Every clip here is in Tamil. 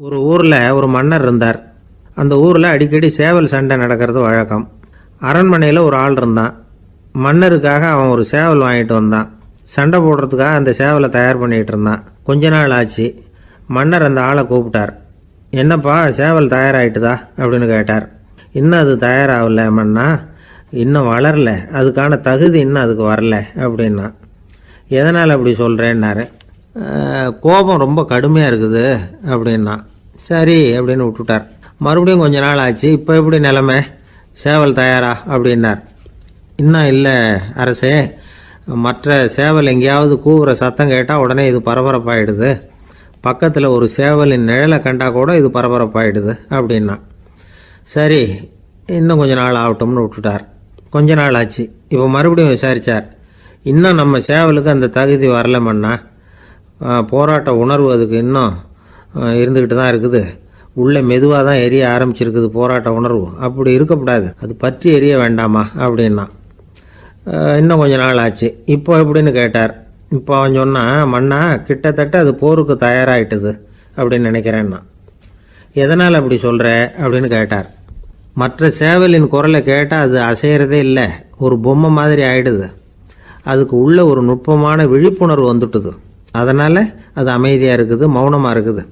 ஒரு ஊரில் ஒரு மன்னர் இருந்தார். அந்த ஊரில் அடிக்கடி சேவல் சண்டை நடக்கிறது வழக்கம். அரண்மனையில் ஒரு ஆள் இருந்தான். மன்னருக்காக அவன் ஒரு சேவல் வாங்கிட்டு வந்தான். சண்டை போடுறதுக்காக அந்த சேவலை தயார் பண்ணிகிட்டு இருந்தான். கொஞ்ச நாள் ஆச்சு. மன்னர் அந்த ஆளை கூப்பிட்டார். என்னப்பா சேவல் தயாராகிட்டுதா அப்படின்னு கேட்டார். இன்னும் அது தயாராகல மன்னா, இன்னும் வளரல, அதுக்கான தகுதி இன்னும் அதுக்கு வரல அப்படின்னா. எதனால் அப்படி சொல்கிறேன்னாரு. கோபம் ரொம்ப கடுமையாக இருக்குது அப்படின்னா. சரி அப்படின்னு விட்டுட்டார். மறுபடியும் கொஞ்ச நாள் ஆச்சு. இப்போ எப்படி நிலைமை, சேவல் தயாரா அப்படின்னார். இன்னும் இல்லை அரசே, மற்ற சேவல் எங்கேயாவது கூவுற சத்தம் கேட்டால் உடனே இது பரபரப்பாயிடுது. பக்கத்தில் ஒரு சேவலின் நிழலை கண்டால் கூட இது பரபரப்பாயிடுது அப்படின்னா. சரி இன்னும் கொஞ்ச நாள் ஆகட்டும்னு விட்டுட்டார். கொஞ்ச நாள் ஆச்சு. இப்போ மறுபடியும் விசாரித்தார். இன்னும் நம்ம சேவலுக்கு அந்த தகுதி வரலமன்னா, போராட்ட உணர்வு அதுக்கு இன்னும் இருந்துக்கிட்டு தான் இருக்குது. உள்ளே மெதுவாக தான் எரிய ஆரம்பிச்சிருக்குது போராட்ட உணர்வு. அப்படி இருக்கக்கூடாது, அது பற்றி எரிய வேண்டாமா அப்படின்னா. இன்னும் கொஞ்ச நாள் ஆச்சு. இப்போ எப்படின்னு கேட்டார். இப்போ அவன் சொன்னான், மன்னா கிட்டத்தட்ட அது போருக்கு தயாராகிட்டுது அப்படின்னு நினைக்கிறேன்னா. எதனால் அப்படி சொல்கிற அப்படின்னு கேட்டார். மற்ற சேவலின் குரலை கேட்டால் அது அசைகிறதே இல்லை, ஒரு பொம்மை மாதிரி ஆயிடுது. அதுக்கு உள்ள ஒரு நுட்பமான விழிப்புணர்வு வந்துட்டுது. அதனால் அது அமைதியாக இருக்குது, மௌனமாக இருக்குது.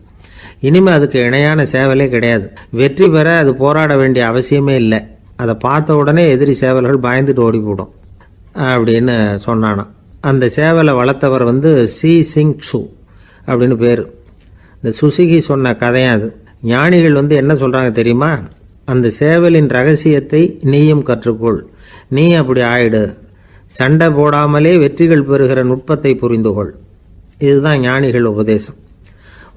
இனிமேல் அதுக்கு இணையான சேவலே கிடையாது. வெற்றி பெற அது போராட வேண்டிய அவசியமே இல்லை. அதை பார்த்த உடனே எதிரி சேவல்கள் பயந்துட்டு ஓடி போடும் அப்படின்னு சொன்னானான். அந்த சேவலை வளர்த்தவர் சி சிங் சு அப்படின்னு பேர். இந்த சுசுகி சொன்ன கதையும் அது. ஞானிகள் என்ன சொல்கிறாங்க தெரியுமா? அந்த சேவலின் ரகசியத்தை நீயும் கற்றுக்கொள், நீ அப்படி ஆயிடு, சண்டை போடாமலே வெற்றிகள் பெறுகிற நுட்பத்தை புரிந்துகொள். இதுதான் ஞானிகள் உபதேசம்.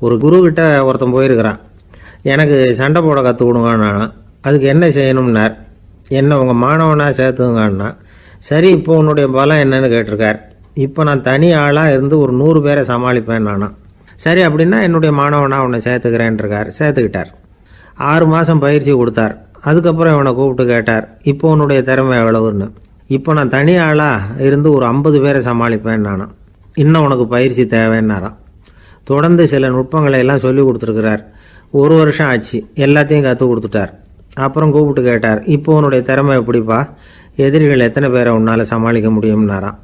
ஒரு குருக்கிட்ட ஒருத்தன் போயிருக்கிறான். எனக்கு சண்டை போட கற்றுக் கொடுங்கண்ணா. அதுக்கு என்ன செய்யணும்னார். என்ன உங்கள் மாணவனாக சேர்த்துங்கண்ணா. சரி இப்போ உன்னுடைய பலம் என்னன்னு கேட்டிருக்கார். இப்போ நான் தனி ஆளாக இருந்து ஒரு 100 பேரை சமாளிப்பேன் நானா. சரி அப்படின்னா என்னுடைய மாணவனாக உன்னை சேர்த்துக்கிறேன்ருக்கார். சேர்த்துக்கிட்டார். 6 மாதம் பயிற்சி கொடுத்தார். அதுக்கப்புறம் இவனை கூப்பிட்டு கேட்டார், இப்போ உன்னுடைய திறமை எவ்வளவுன்னு. இப்போ நான் தனி ஆளாக இருந்து ஒரு 50 பேரை சமாளிப்பேன் நானா. இன்னும் உனக்கு பயிற்சி தேவைன்னாராம். தொடர்ந்து சில நுட்பங்களை எல்லாம் சொல்லி கொடுத்துருக்கிறார். 1 வருஷம் ஆச்சு. எல்லாத்தையும் கற்றுக் கொடுத்துட்டார். அப்புறம் கூப்பிட்டு கேட்டார், இப்போ உன்னுடைய திறமை எப்படிப்பா, எதிரிகள் எத்தனை பேரை உன்னால் சமாளிக்க முடியும்னாராம்.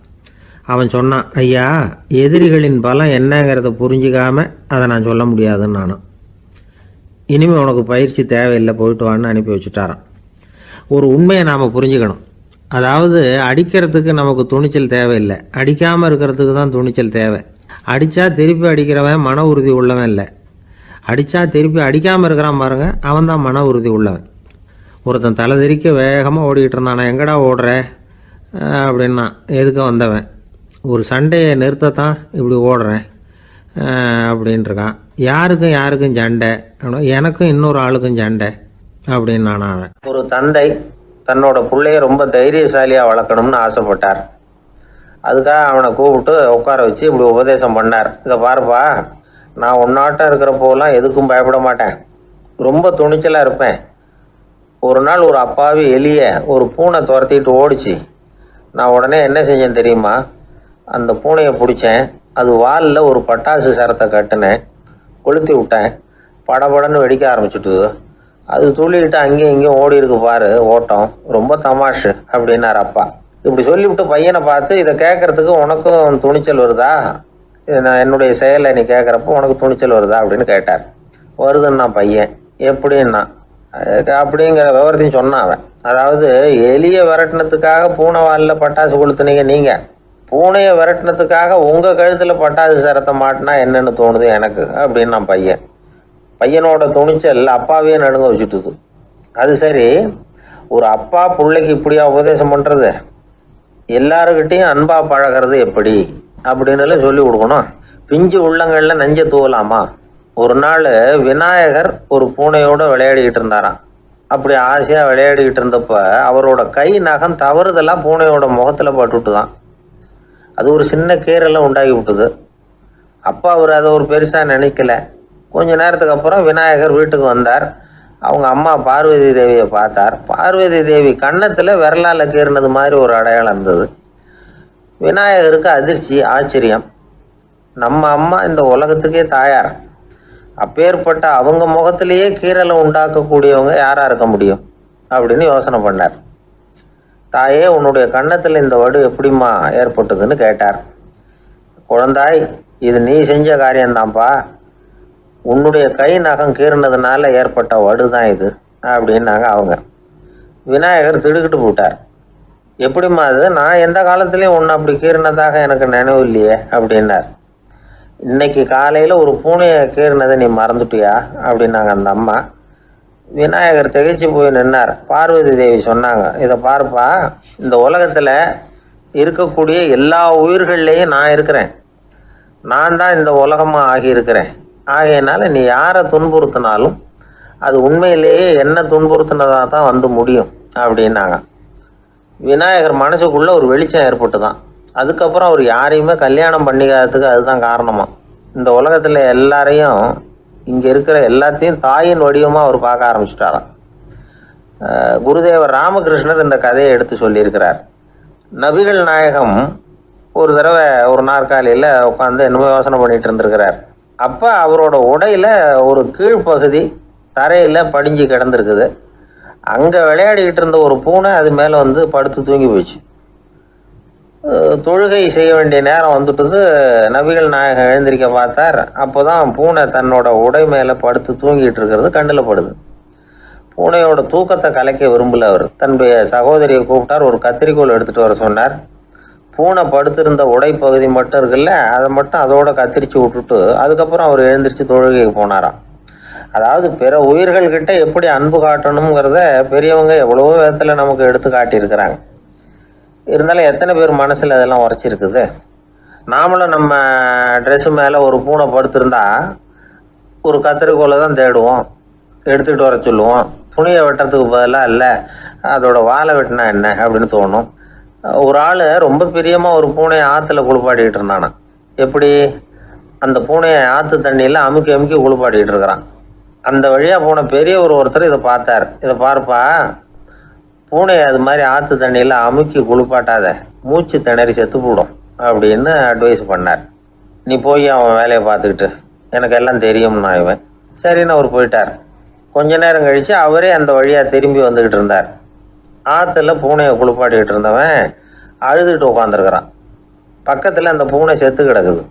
அவன் சொன்னான், ஐயா எதிரிகளின் பலம் என்னங்கிறத புரிஞ்சிக்காம அதை நான் சொல்ல முடியாதுன்னு நானும். இனிமேல் உனக்கு பயிற்சி தேவையில்லை, போயிட்டு வான்னு அனுப்பி வச்சுட்டாரான். ஒரு உண்மையை நாம் புரிஞ்சுக்கணும். அதாவது அடிக்கிறதுக்கு நமக்கு துணிச்சல் தேவையில்லை, அடிக்காமல் இருக்கிறதுக்கு தான் துணிச்சல் தேவை. அடித்தா திருப்பி அடிக்கிறவன் மன உறுதி உள்ளவன் இல்லை, அடித்தா திருப்பி அடிக்காமல் இருக்கிறான் பாருங்க, அவன் தான் மன உறுதி உள்ளவன். ஒருத்தன் தலை தெறிக்க வேகமாக ஓடிக்கிட்டு இருந்தானா, எங்கடா ஓடுற அப்படின்னா, எதுக்க வந்தவன். ஒரு சண்டையை நிறுத்தத்தான் இப்படி ஓடுறேன் அப்படின்ட்டுருக்கான். யாருக்கும் சண்டை, எனக்கும் இன்னொரு ஆளுக்கும் சண்டை அப்படின்னு அவன். ஒரு தந்தை தன்னோட பிள்ளைய ரொம்ப தைரியசாலியாக வளர்க்கணும்னு ஆசைப்பட்டார். அதுக்காக அவனை கூப்பிட்டு உட்கார வச்சு இப்படி உபதேசம் பண்ணார். இதை பாருப்பா, நான் உன்னாட்டம் இருக்கிறப்போலாம் எதுக்கும் பயப்பட மாட்டேன், ரொம்ப துணிச்சலாக இருப்பேன். ஒரு நாள் ஒரு அப்பாவி எலியை ஒரு பூனை துரத்திட்டு ஓடிச்சு. நான் உடனே என்ன செஞ்சேன் தெரியுமா? அந்த பூனையை பிடிச்சேன், அது வாலில் ஒரு பட்டாசு சரத்தை கட்டினேன், கொளுத்தி விட்டேன், படபடன்னு வெடிக்க ஆரம்பிச்சுட்டுது. அது துள்ளிக்கிட்டு அங்கேயும் இங்கேயும் ஓடி இருக்கு பாரு ஓட்டம், ரொம்ப தமாஷு அப்படின்னார் அப்பா. இப்படி சொல்லிவிட்டு பையனை பார்த்து, இதை கேட்கறதுக்கு உனக்கும் துணிச்சல் வருதா, நான் என்னுடைய செயலை நீ கேட்குறப்போ உனக்கு துணிச்சல் வருதா அப்படின்னு கேட்டார். வருதுன்னா பையன். எப்படின்னா அப்படிங்கிற விவரத்தையும் சொன்னான் அவன். அதாவது எலியை விரட்டினத்துக்காக பூனை வாலில் பட்டாசு கொளுத்துனீங்க நீங்கள், பூனையை விரட்டினத்துக்காக உங்கள் கழுத்தில் பட்டாசு சரத்தை மாட்டினா என்னென்னு தோணுது எனக்கு அப்படின்னு நான் பையன். பையனோட துணிச்சல் அப்பாவே நடுங்க வச்சுட்டுது. அது சரி, ஒரு அப்பா பிள்ளைக்கு இப்படியா உபதேசம் பண்ணுறது? எல்லாருக்கிட்டையும் அன்பாக பழகிறது எப்படி அப்படின்னு சொல்லி கொடுக்கணும். பிஞ்சு உள்ளங்களில் நஞ்சை தூவலாமா? ஒரு நாள் விநாயகர் ஒரு பூனையோடு விளையாடிக்கிட்டு இருந்தாராம். அப்படி ஆசையாக விளையாடிக்கிட்டு இருந்தப்போ அவரோட கை நகம் தவறுதெல்லாம் பூனையோட முகத்தில் பட்டுட்டு தான். அது ஒரு சின்ன கீரெல்லாம் உண்டாகி விட்டுது. அப்பா அவர் அதை ஒரு பெருசாக நினைக்கல. கொஞ்ச நேரத்துக்கு அப்புறம் விநாயகர் வீட்டுக்கு வந்தார். அவங்க அம்மா பார்வதி தேவியை பார்த்தார். பார்வதி தேவி கன்னத்தில் விரலால் கீறினது மாதிரி ஒரு அடையாளம் இருந்தது. விநாயகருக்கு அதிர்ச்சி, ஆச்சரியம். நம்ம அம்மா இந்த உலகத்துக்கே தாயார், அப்பேற்பட்ட அவங்க முகத்திலேயே கீறலை உண்டாக்கக்கூடியவங்க யாராக இருக்க முடியும் அப்படின்னு யோசனை பண்ணார். தாயே, உன்னுடைய கன்னத்தில் இந்த வடு எப்படிம்மா ஏற்பட்டதுன்னு கேட்டார். குழந்தாய், இது நீ செஞ்ச காரியம்தான்ப்பா. உன்னுடைய கை நகம் கீறினதுனால ஏற்பட்ட வடு தான் இது அப்படின்னாங்க அவங்க. விநாயகர் திடுக்கிட்டு போட்டார். எப்படிம்மா அது? நான் எந்த காலத்துலேயும் ஒன்று அப்படி கீறினதாக எனக்கு நினைவு இல்லையே அப்படின்னார். இன்னைக்கு காலையில் ஒரு பூனையை கீறினதை நீ மறந்துட்டியா அப்படின்னாங்க அந்த அம்மா. விநாயகர் திகைச்சு போய் நின்னார். பார்வதி தேவி சொன்னாங்க, இதை பாருப்பா, இந்த உலகத்தில் இருக்கக்கூடிய எல்லா உயிர்கள்லேயும் நான் இருக்கிறேன். நான் தான் இந்த உலகமாக ஆகியிருக்கிறேன். ஆகையினால நீ யாரை துன்புறுத்தினாலும் அது உண்மையிலேயே என்ன துன்புறுத்தினதாக தான் வந்து முடியும் அப்படின்னாங்க. விநாயகர் மனசுக்குள்ளே ஒரு வெளிச்சம் ஏற்பட்டு தான். அதுக்கப்புறம் அவர் யாரையுமே கல்யாணம் பண்ணிக்காததுக்கு அதுதான் காரணமாக. இந்த உலகத்தில் எல்லாரையும், இங்கே இருக்கிற எல்லாத்தையும் தாயின் வடிவமாக அவர் பார்க்க ஆரம்பிச்சிட்டாராம். குருதேவர் ராமகிருஷ்ணர் இந்த கதையை எடுத்து சொல்லியிருக்கிறார். நபிகள் நாயகம் ஒரு தடவை ஒரு நாற்காலியில் உட்காந்து என்னமோ யோசனை பண்ணிட்டு இருந்திருக்கிறார். அப்போ அவரோட உடையில ஒரு கீழ்ப்பகுதி தரையில் படிஞ்சு கிடந்திருக்குது. அங்கே விளையாடிக்கிட்டு இருந்த ஒரு பூனை அது மேலே வந்து படுத்து தூங்கி போயிடுச்சு. தொழுகை செய்ய வேண்டிய நேரம் வந்துட்டது. நபிகள் நாயகம் எழுந்திருக்க பார்த்தார். அப்போ தான் பூனை தன்னோட உடை மேலே படுத்து தூங்கிட்டு இருக்கிறது கண்ணில் படுது. பூனையோட தூக்கத்தை கலைக்க விரும்பல அவர். தன்னுடைய சகோதரியை கூப்பிட்டார். ஒரு கத்திரிக்கோள் எடுத்துகிட்டு வர சொன்னார். பூனை படுத்திருந்த உடை பகுதி மட்டும் இருக்குல்ல, அதை மட்டும் அதோட கத்திரிச்சு விட்டுட்டு அதுக்கப்புறம் அவர் எழுந்திரிச்சு தொழுகைக்கு போனாராம். அதாவது பிற உயிர்கள்கிட்ட எப்படி அன்பு காட்டணுங்கிறத பெரியவங்க எவ்வளவோ விதத்தில் நமக்கு எடுத்து காட்டியிருக்கிறாங்க. இருந்தாலும் எத்தனை பேர் மனசில் அதெல்லாம் உரைச்சிருக்குது. நாமளும் நம்ம ட்ரெஸ்ஸு மேலே ஒரு பூனை படுத்திருந்தா ஒரு கத்திரிக்கோலை தான் தேடுவோம், எடுத்துக்கிட்டு வர சொல்லுவோம். துணியை வெட்டுறதுக்கு பதிலாக இல்லை அதோட வாழை வெட்டினா என்ன அப்படின்னு தோணும். ஒரு ஆள் ரொம்ப பிரியமாக ஒரு பூனையை ஆற்றுல குளிப்பாட்டிக்கிட்டு இருந்தானா. எப்படி? அந்த பூனையை ஆற்று தண்ணியில் அமுக்கி அமுக்கி குளிப்பாட்டிக்கிட்டு இருக்கிறான். அந்த வழியாக போன பெரியவர் ஒருத்தர் இதை பார்த்தார். இதை பார்ப்பா, பூனையை அது மாதிரி ஆற்று தண்ணியில் அமுக்கி குளிப்பாட்டாத, மூச்சு திணறி செத்து போடும் அப்படின்னு அட்வைஸ் பண்ணார். நீ போய் அவன் வேலையை பார்த்துக்கிட்டு, எனக்கு எல்லாம் தெரியும்னா இவன். சரின்னு அவர் போயிட்டார். கொஞ்ச நேரம் கழித்து அவரே அந்த வழியாக திரும்பி வந்துக்கிட்டு இருந்தார். ஆற்றுல பூனையை குளிப்பாட்டிக்கிட்டு இருந்தவன் அழுதுகிட்டு உட்காந்துருக்கிறான். பக்கத்தில் அந்த பூனை செத்து கிடக்குது.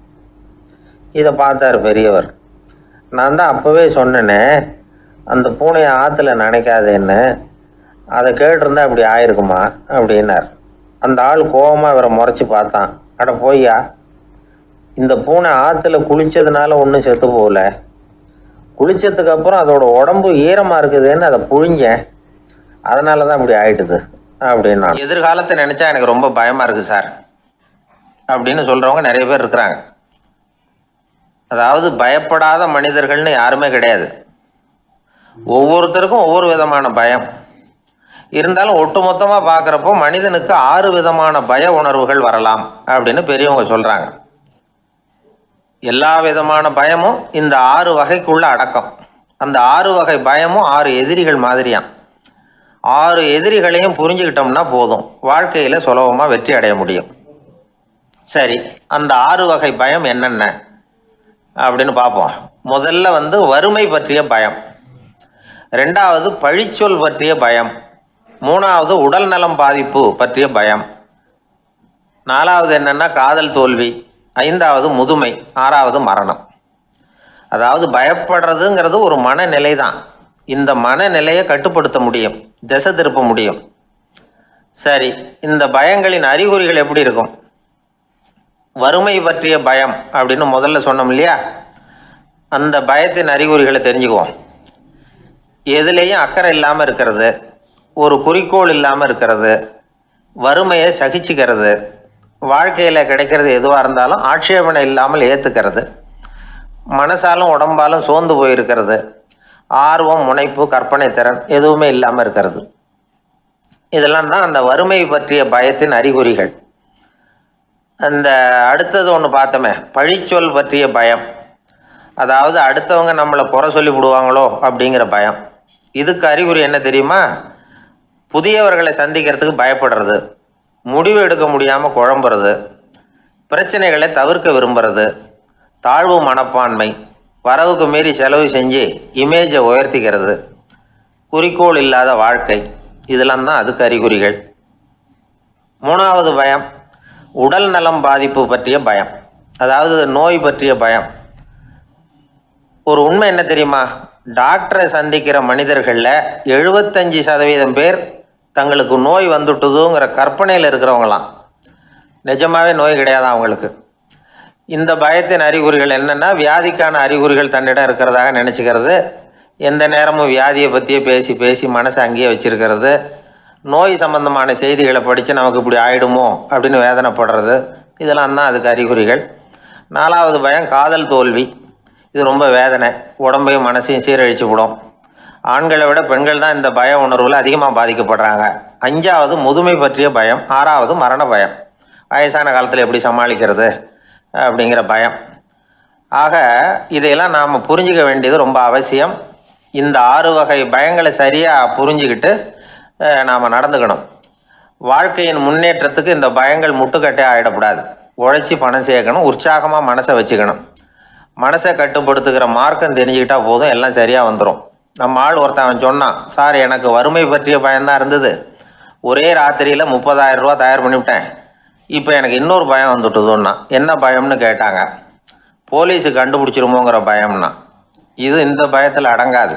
இதை பார்த்தார் பெரியவர். நான் தான் அப்போவே சொன்னேனே அந்த பூனையை ஆற்றுல நினைக்காதேன்னு, அதை கேட்டிருந்தா அப்படி ஆயிருக்குமா அப்படின்னார். அந்த ஆள் கோபமாக இவரை முறைச்சி பார்த்தான். அட போய்யா, இந்த பூனை ஆற்றுல குளித்ததுனால ஒன்றும் செத்து போகல, குளித்ததுக்கு அப்புறம் அதோட உடம்பு ஈரமாக இருக்குதுன்னு அதை புழிஞ்சேன், அதனால தான் இப்படி ஆயிட்டுது அப்படின்னா. எதிர்காலத்தை நினச்சா எனக்கு ரொம்ப பயமாக இருக்குது சார் அப்படின்னு சொல்கிறவங்க நிறைய பேர் இருக்கிறாங்க. அதாவது பயப்படாத மனிதர்கள்னு யாருமே கிடையாது. ஒவ்வொருத்தருக்கும் ஒவ்வொரு விதமான பயம் இருந்தாலும் ஒட்டுமொத்தமாக பார்க்குறப்போ மனிதனுக்கு 6 விதமான பய உணர்வுகள் வரலாம் அப்படின்னு பெரியவங்க சொல்கிறாங்க. எல்லா விதமான பயமும் இந்த 6 வகைக்குள்ள அடக்கம். அந்த 6 வகை பயமும் 6 எதிரிகள் மாதிரியாம். 6 எதிரிகளையும் புரிஞ்சுக்கிட்டோம்னா போதும், வாழ்க்கையில் சுலபமாக வெற்றி அடைய முடியும். சரி, அந்த 6 வகை பயம் என்னென்ன அப்படின்னு பார்ப்போம். முதல்ல வறுமை பற்றிய பயம், 2வது பழிச்சொல் பற்றிய பயம், 3வது உடல் நலம் பாதிப்பு பற்றிய பயம், 4வது என்னன்னா காதல் தோல்வி, 5வது முதுமை, 6வது மரணம். அதாவது பயப்படுறதுங்கிறது ஒரு மனநிலை தான். இந்த மனநிலையை கட்டுப்படுத்த முடியும், திசை திருப்ப முடியும். சரி, இந்த பயங்களின் அறிகுறிகள் எப்படி இருக்கும்? வறுமை பற்றிய பயம் அப்படின்னு முதல்ல சொன்னோம் இல்லையா, அந்த பயத்தின் அறிகுறிகளை தெரிஞ்சுக்குவோம். எதுலேயும் அக்கறை இல்லாமல் இருக்கிறது, ஒரு குறிக்கோள் இல்லாமல் இருக்கிறது, வறுமையை சகிச்சுக்கிறது, வாழ்க்கையில் கிடைக்கிறது எதுவாக இருந்தாலும் ஆட்சேபனை இல்லாமல் ஏற்றுக்கிறது, மனசாலும் உடம்பாலும் சோர்ந்து போயிருக்கிறது, ஆர்வம், முனைப்பு, கற்பனை திறன் எதுவுமே இல்லாமல் இருக்கிறது. இதெல்லாம் தான் அந்த வறுமை பற்றிய பயத்தின் அறிகுறிகள். அந்த அடுத்தது ஒன்று பார்த்தோமே, பழிச்சொல் பற்றிய பயம். அதாவது அடுத்தவங்க நம்மளை குறை சொல்லி விடுவாங்களோ அப்படிங்கிற பயம். இதுக்கு அறிகுறி என்ன தெரியுமா? புதியவர்களை சந்திக்கிறதுக்கு பயப்படுறது, முடிவு எடுக்க முடியாமல் குழம்புறது, பிரச்சனைகளை தவிர்க்க விரும்புறது, தாழ்வு மனப்பான்மை, வரவுக்கு மீறி செலவு செஞ்சு இமேஜை உயர்த்திக்கிறது, குறிக்கோள் இல்லாத வாழ்க்கை, இதெல்லாம் தான் அதுக்கு அறிகுறிகள். 3வது பயம் உடல் நலம் பாதிப்பு பற்றிய பயம், அதாவது நோய் பற்றிய பயம். ஒரு உண்மை என்ன தெரியுமா? டாக்டரை சந்திக்கிற மனிதர்களில் 75% பேர் தங்களுக்கு நோய் வந்துட்டுதுங்கிற கற்பனையில் இருக்கிறவங்களாம். நிஜமாவே நோய் கிடையாது அவங்களுக்கு. இந்த பயத்தின் அறிகுறிகள் என்னென்னா, வியாதிக்கான அறிகுறிகள் தன்னிடம் இருக்கிறதாக நினச்சிக்கிறது, எந்த நேரமும் வியாதியை பற்றியே பேசி பேசி மனசை அங்கேயே வச்சிருக்கிறது, நோய் சம்பந்தமான செய்திகளை படித்து நமக்கு இப்படி ஆயிடுமோ அப்படின்னு வேதனைப்படுறது, இதெல்லாம் தான் அதுக்கு அறிகுறிகள். 4வது பயம் காதல் தோல்வி. இது ரொம்ப வேதனை, உடம்பையும் மனசையும் சீரழிச்சு விடும். ஆண்களை விட பெண்கள் தான் இந்த பய உணர்வில் அதிகமாக பாதிக்கப்படுறாங்க. 5வது முதுமை பற்றிய பயம். 6வது மரண பயம், வயசான காலத்தில் எப்படி சமாளிக்கிறது அப்படிங்கிற பயம். ஆக இதையெல்லாம் நாம் புரிஞ்சிக்க வேண்டியது ரொம்ப அவசியம். இந்த 6 வகை பயங்களை சரியாக புரிஞ்சுக்கிட்டு நாம் நடந்துக்கணும். வாழ்க்கையின் முன்னேற்றத்துக்கு இந்த பயங்கள் முட்டுக்கட்டே ஆகிடக்கூடாது. உழைச்சி பணம் சேர்க்கணும், உற்சாகமாக மனசை வச்சுக்கணும். மனசை கட்டுப்படுத்துகிற மார்க்கம் தெரிஞ்சுக்கிட்டா போதும், எல்லாம் சரியாக வந்துடும். நம்ம ஆள் ஒருத்தன் சொன்னான், சார் எனக்கு வறுமை பற்றிய பயம்தான் இருந்தது, ஒரே ராத்திரியில் 30,000 ரூபா தயார் பண்ணிவிட்டேன், இப்போ எனக்கு இன்னொரு பயம் வந்துட்டுதுன்னா. என்ன பயம்னு கேட்டாங்க. போலீஸு கண்டுபிடிச்சிருமோங்கிற பயம்னா. இது இந்த பயத்தில் அடங்காது.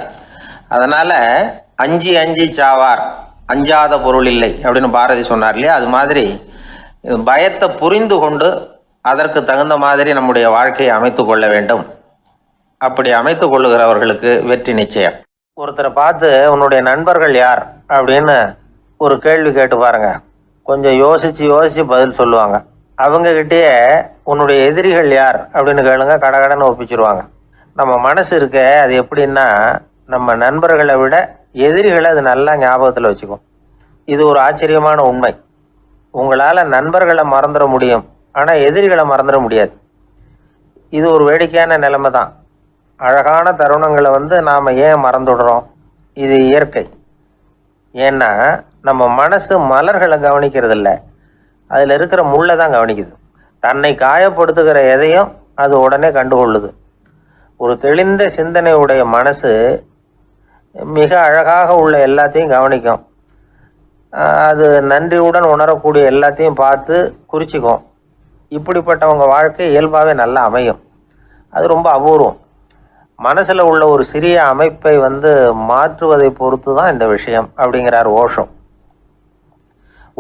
அதனால் அஞ்சி அஞ்சி சாவார், அஞ்சாத பொருள் இல்லை அப்படின்னு பாரதி சொன்னார் இல்லையா? அது மாதிரி பயத்தை புரிந்து கொண்டு அதற்கு தகுந்த மாதிரி நம்முடைய வாழ்க்கையை அமைத்து கொள்ள வேண்டும். அப்படி அமைத்து கொள்ளுகிறவர்களுக்கு வெற்றி நிச்சயம். ஒருத்தரை பார்த்து உன்னுடைய நண்பர்கள் யார் அப்படின்னு ஒரு கேள்வி கேட்டு பாருங்க. கொஞ்சம் யோசித்து பதில் சொல்லுவாங்க. அவங்கக்கிட்டேயே உன்னுடைய எதிரிகள் யார் அப்படின்னு கேளுங்க, கடகடன்னு ஒப்பிச்சிருவாங்க. நம்ம மனசு இருக்க அது எப்படின்னா, நம்ம நண்பர்களை விட எதிரிகளை அது நல்லா ஞாபகத்தில் வச்சுக்கும். இது ஒரு ஆச்சரியமான உண்மை. உங்களால் நண்பர்களை மறந்துட முடியும், ஆனால் எதிரிகளை மறந்துட முடியாது. இது ஒரு வேடிக்கையான நிலைமை தான். அழகான தருணங்களை நாம் ஏன் மறந்துடுறோம்? இது இயற்கை. ஏன்னா நம்ம மனசு மலர்களை கவனிக்கிறது இல்லை, அதில் இருக்கிற முள்ளை தான் கவனிக்குது. தன்னை காயப்படுத்துகிற எதையும் அது உடனே கண்டுகொள்ளுது. ஒரு தெளிந்த சிந்தனையுடைய மனசு மிக அழகாக உள்ள எல்லாத்தையும் கவனிக்கும். அது நன்றியுடன் உணரக்கூடிய எல்லாத்தையும் பார்த்து குறிச்சிக்கும். இப்படிப்பட்டவங்க வாழ்க்கை இயல்பாகவே நல்லா அமையும். அது ரொம்ப அபூர்வம். மனசில் உள்ள ஒரு சிறிய அமைப்பை மாற்றுவதை பொறுத்து தான் இந்த விஷயம் அப்படிங்கிறார் ஓஷோ.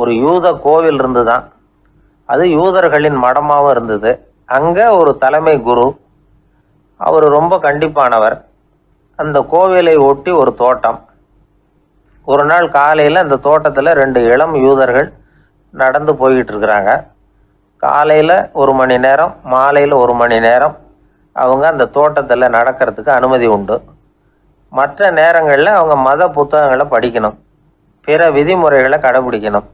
ஒரு யூத கோவில் இருந்து தான், அது யூதர்களின் மடமாகவும் இருந்தது. அங்கே ஒரு தலைமை குரு, அவர் ரொம்ப கண்டிப்பானவர். அந்த கோவிலை ஒட்டி ஒரு தோட்டம். ஒரு நாள் காலையில் அந்த தோட்டத்தில் 2 இளம் யூதர்கள் நடந்து போய்கிட்டு இருக்கிறாங்க. காலையில் 1 மணி நேரம், மாலையில் 1 மணி நேரம் அவங்க அந்த தோட்டத்தில் நடக்கிறதுக்கு அனுமதி உண்டு. மற்ற நேரங்களில் அவங்க மத புத்தகங்களை படிக்கணும், பிற விதிமுறைகளை கடைபிடிக்கணும்.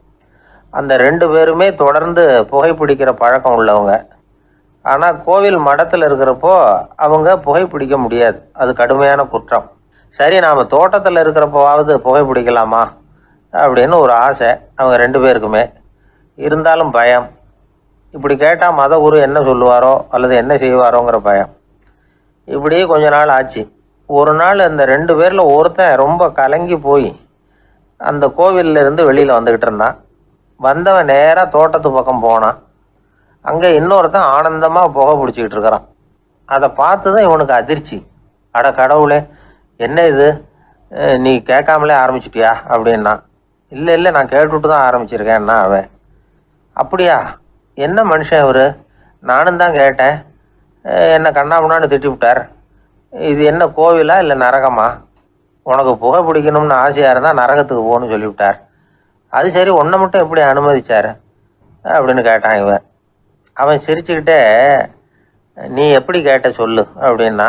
அந்த 2 பேருமே தொடர்ந்து புகைப்பிடிக்கிற பழக்கம் உள்ளவங்க. ஆனால் கோவில் மடத்தில் இருக்கிறப்போ அவங்க புகைப்பிடிக்க முடியாது, அது கடுமையான குற்றம். சரி, நாம் தோட்டத்தில் இருக்கிறப்போவாவது புகைப்பிடிக்கலாமா அப்படின்னு ஒரு ஆசை அவங்க 2 பேருக்குமே. இருந்தாலும் பயம். இப்படி கேட்டால் மத குரு என்ன சொல்லுவாரோ அல்லது என்ன செய்வாரோங்கிற பயம். இப்படியே கொஞ்ச நாள் ஆச்சு. ஒரு நாள் அந்த 2 பேரில் ஒருத்தன் ரொம்ப கலங்கி போய் அந்த கோவிலிருந்து வெளியில் வந்துக்கிட்டு இருந்தான். வந்தவன் நேராக தோட்டத்து பக்கம் போனான். அங்கே இன்னொருத்தன் ஆனந்தமாக புகை பிடிச்சிக்கிட்டு இருக்கிறான். அதை பார்த்து தான் இவனுக்கு அதிர்ச்சி. அட கடவுளே, என்ன இது, நீ கேட்காமலே ஆரம்பிச்சிட்டியா அப்படின்னா. இல்லை நான் கேட்டுவிட்டு தான் ஆரம்பிச்சிருக்கேன்னா அவன். அப்படியா, என்ன மனுஷன் இவர், நானும் தான் கேட்டேன், என்னை கண்ணாமுன்னான்னு திட்டிவிட்டார். இது என்ன கோவிலா இல்லை நரகமா? உனக்கு புகை பிடிக்கணும்னு ஆசையாக இருந்தால் நரகத்துக்கு போகணும்னு சொல்லிவிட்டார். அது சரி, உன்னை மட்டும் எப்படி அனுமதிச்சார் அப்படின்னு கேட்டான் இவன். அவன் சிரிச்சுக்கிட்டே, நீ எப்படி கேட்ட சொல்லு அப்படின்னா.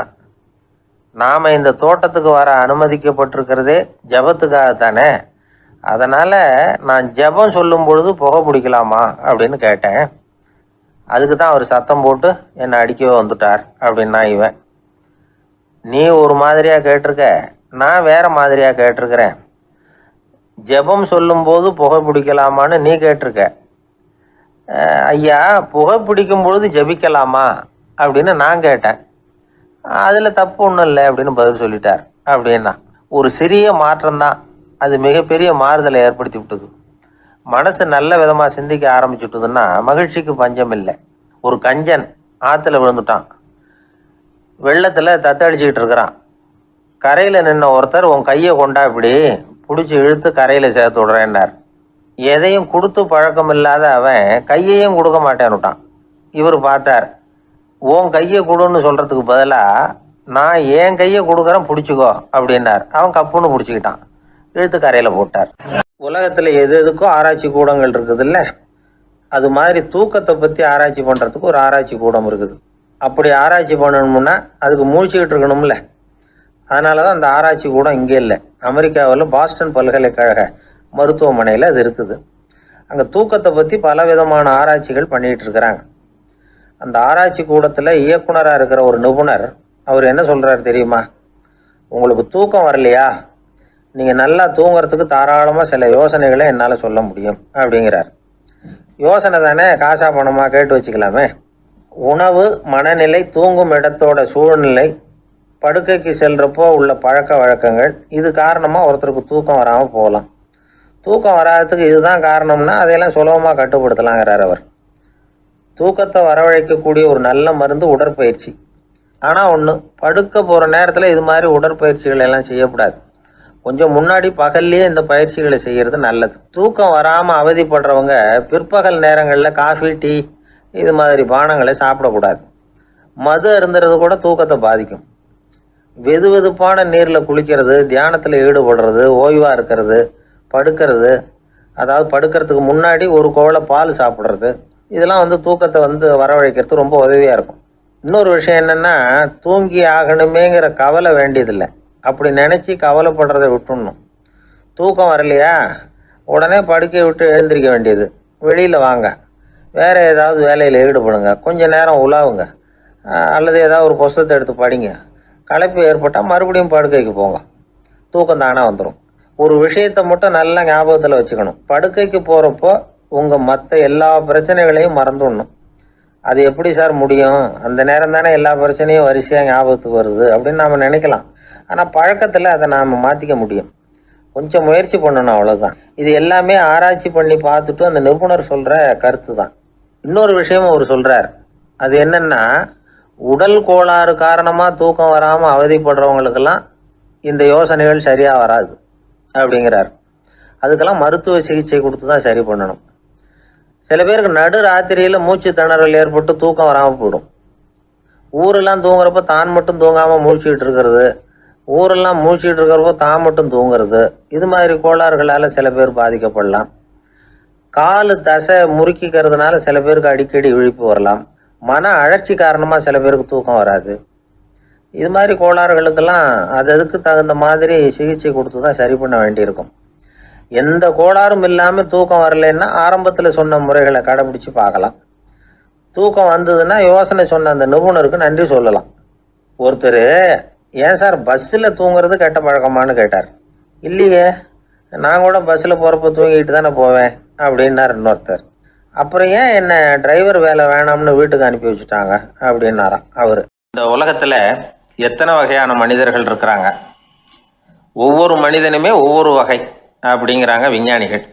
நாம் இந்த தோட்டத்துக்கு வர அனுமதிக்கப்பட்டிருக்கிறதே ஜபத்துக்காகத்தானே, அதனால் நான் ஜபம் சொல்லும் பொழுது புகை பிடிக்கலாமா அப்படின்னு கேட்டேன். அதுக்கு தான் அவர் சத்தம் போட்டு என்னை அடிக்கவே வந்துட்டார் அப்படின்னா இவன். நீ ஒரு மாதிரியாக கேட்டிருக்க, நான் வேறு மாதிரியாக கேட்டிருக்கிறேன். ஜெபம் சொல்லும்போது புகை பிடிக்கலாமான்னு நீ கேட்டிருக்க. ஐயா, புகை பிடிக்கும் பொழுது ஜபிக்கலாமா அப்படின்னு நான் கேட்டேன். அதில் தப்பு ஒன்றும் இல்லை அப்படின்னு பதில் சொல்லிட்டார். அப்படின்னா ஒரு சிறிய மாற்றம்தான் அது மிகப்பெரிய மாறுதலை ஏற்படுத்தி விட்டது. மனசு நல்ல விதமாக சிந்திக்க ஆரம்பிச்சுட்டுதுன்னா மகிழ்ச்சிக்கு பஞ்சம் இல்லை. ஒரு கஞ்சன் ஆற்றுல விழுந்துட்டான், வெள்ளத்தில் தத்தடிச்சுக்கிட்டு இருக்கிறான். கரையில் நின்ன ஒருத்தர் உன் கையை கொண்டா இப்படி பிடிச்சி இழுத்து கரையில் சேர்த்து விடுறேன்னார். எதையும் கொடுத்து பழக்கம் இல்லாத அவன் கையையும் கொடுக்க மாட்டேன்னுட்டான். இவர் பார்த்தார், உன் கையை கொடுன்னு சொல்கிறதுக்கு பதிலாக நான் என் கையை கொடுக்குறேன் பிடிச்சிக்கோ அப்படின்னார். அவன் கப்புன்னு பிடிச்சிக்கிட்டான், இழுத்து கரையில் போட்டார். உலகத்தில் எது எதுக்கும் ஆராய்ச்சி கூடங்கள் இருக்குது இல்லை, அது மாதிரி தூக்கத்தை பற்றி ஆராய்ச்சி பண்ணுறதுக்கு ஒரு ஆராய்ச்சி கூடம் இருக்குது. அப்படி ஆராய்ச்சி பண்ணணும்னா அதுக்கு மூழ்கிக்கிட்டு இருக்கணும்ல. அதனால தான் அந்த ஆராய்ச்சி கூடம் இங்கே இல்லை. அமெரிக்காவில் பாஸ்டன் பல்கலைக்கழக மருத்துவமனையில் அது இருக்குது. அங்கே தூக்கத்தை பற்றி பல விதமான ஆராய்ச்சிகள் பண்ணிகிட்டு இருக்கிறாங்க. அந்த ஆராய்ச்சி கூடத்தில் இயக்குனராக இருக்கிற ஒரு நிபுணர் அவர் என்ன சொல்கிறார் தெரியுமா? உங்களுக்கு தூக்கம் வரலையா, நீங்கள் நல்லா தூங்குறதுக்கு தாராளமாக சில யோசனைகளை என்னால் சொல்ல முடியும் அப்படிங்கிறார். யோசனை தானே, காசா பணமாக கேட்டு வச்சுக்கலாமே. உணவு, மனநிலை, தூங்கும் இடத்தோட சூழ்நிலை, படுக்கைக்கு செல்கிறப்போ உள்ள பழக்க வழக்கங்கள், இது காரணமாக ஒருத்தருக்கு தூக்கம் வராமல் போகலாம். தூக்கம் வராததுக்கு இதுதான் காரணம்னா அதையெல்லாம் சுலபமாக கட்டுப்படுத்தலாங்கிறார் அவர். தூக்கத்தை வரவழைக்கக்கூடிய ஒரு நல்ல மருந்து உடற்பயிற்சி. ஆனால் ஒன்று, படுக்க போகிற நேரத்தில் இது மாதிரி உடற்பயிற்சிகள் எல்லாம் செய்யக்கூடாது. கொஞ்சம் முன்னாடி பகல்லையே இந்த பயிற்சிகளை செய்கிறது நல்லது. தூக்கம் வராமல் அவதிப்படுறவங்க பிற்பகல் நேரங்களில் காஃபி, டீ இது மாதிரி பானங்களை சாப்பிடக்கூடாது. மது அருந்துறது கூட தூக்கத்தை பாதிக்கும். வெது வெதுப்பான நீரில் குளிக்கிறது, தியானத்தில் ஈடுபடுறது, ஓய்வாக இருக்கிறது, படுக்கிறது, அதாவது படுக்கிறதுக்கு முன்னாடி ஒரு குவளை பால் சாப்பிட்றது, இதெல்லாம் தூக்கத்தை வரவழைக்கிறது ரொம்ப உதவியாக இருக்கும். இன்னொரு விஷயம் என்னென்னா, தூங்கி ஆகணுமேங்கிற கவலை வேண்டியதில்லை. அப்படி நினச்சி கவலைப்படுறதை விட்டுடணும். தூக்கம் வரலையா, உடனே படுக்கையை விட்டு எழுந்திரிக்க வேண்டியது. வெளியில் வாங்க, வேறு ஏதாவது வேலையில் ஈடுபடுங்க, கொஞ்சம் நேரம் உலாவுங்க, அல்லது ஏதாவது ஒரு புஸ்தகத்தை எடுத்து படிங்க. களைப்பு ஏற்பட்டால் மறுபடியும் படுக்கைக்கு போங்க, தூக்கம் தானே வந்துடும். ஒரு விஷயத்தை மட்டும் நல்லா ஞாபகத்தில் வச்சுக்கணும். படுக்கைக்கு போகிறப்போ உங்கள் மற்ற எல்லா பிரச்சனைகளையும் மறந்துடணும். அது எப்படி சார் முடியும், அந்த நேரம் தானே எல்லா பிரச்சனையும் வரிசையாக ஞாபகத்துக்கு வருது அப்படின்னு நாம் நினைக்கலாம். ஆனால் பழக்கத்தில் அதை நாம் மாற்றிக்க முடியும். கொஞ்சம் முயற்சி பண்ணணும், அவ்வளோதான். இது எல்லாமே ஆராய்ச்சி பண்ணி பார்த்துட்டு அந்த நிபுணர் சொல்கிற கருத்து தான். இன்னொரு விஷயமும் அவர் சொல்கிறார். அது என்னென்னா, உடல் கோளாறு காரணமாக தூக்கம் வராமல் அவதிப்படுறவங்களுக்கெல்லாம் இந்த யோசனைகள் சரியாக வராது அப்படிங்கிறார். அதுக்கெல்லாம் மருத்துவ சிகிச்சை கொடுத்து தான் சரி பண்ணணும். சில பேருக்கு நடு ராத்திரியில் மூச்சு திணறல் ஏற்பட்டு தூக்கம் வராமல் போயிடும். ஊரெல்லாம் தூங்குறப்ப தான் மட்டும் தூங்காமல் மூழ்கிட்டு இருக்கிறது, ஊரெல்லாம் மூழ்கிட்டு இருக்கிறப்போ தான் மட்டும் தூங்குறது, இது மாதிரி கோளாறுகளால் சில பேர் பாதிக்கப்படலாம். காலு தசை முறுக்கிக்கிறதுனால சில பேருக்கு அடிக்கடி விழிப்பு வரலாம். மன அழற்சி காரணமாக சில பேருக்கு தூக்கம் வராது. இது மாதிரி கோளாறுகளுக்கெல்லாம் அதுக்கு தகுந்த மாதிரி சிகிச்சை கொடுத்து தான் சரி பண்ண வேண்டியிருக்கும். எந்த கோளாறும் இல்லாமல் தூக்கம் வரலைன்னா ஆரம்பத்தில் சொன்ன முறைகளை கடைபிடிச்சு பார்க்கலாம். தூக்கம் வந்ததுன்னா யோசனை சொன்ன அந்த நிபுணருக்கு நன்றி சொல்லலாம். ஒருத்தர், ஏன் சார் பஸ்ஸில் தூங்குறது கெட்ட பழக்கமானு கேட்டார். இல்லையே, நான் கூட பஸ்ஸில் போகிறப்ப தூங்கிட்டு தானே போவேன் அப்படின்னார் இன்னொருத்தர். அப்புறம் ஏன் என்ன டிரைவர் வேலை வேணாம்னு வீட்டுக்கு அனுப்பி வச்சுட்டாங்க அப்படின்னாராம் அவர். இந்த உலகத்தில் எத்தனை வகையான மனிதர்கள் இருக்கிறாங்க, ஒவ்வொரு மனிதனுமே ஒவ்வொரு வகை அப்படிங்கிறாங்க விஞ்ஞானிகள்.